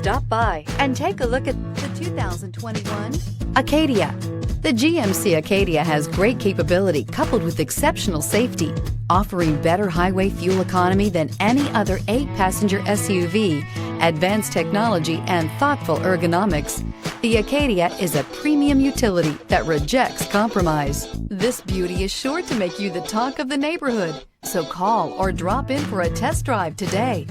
Stop by and take a look at the 2021 Acadia. The GMC Acadia has great capability coupled with exceptional safety, offering better highway fuel economy than any other 8-passenger SUV, advanced technology, and thoughtful ergonomics. The Acadia is a premium utility that rejects compromise. This beauty is sure to make you the talk of the neighborhood. So call or drop in for a test drive today.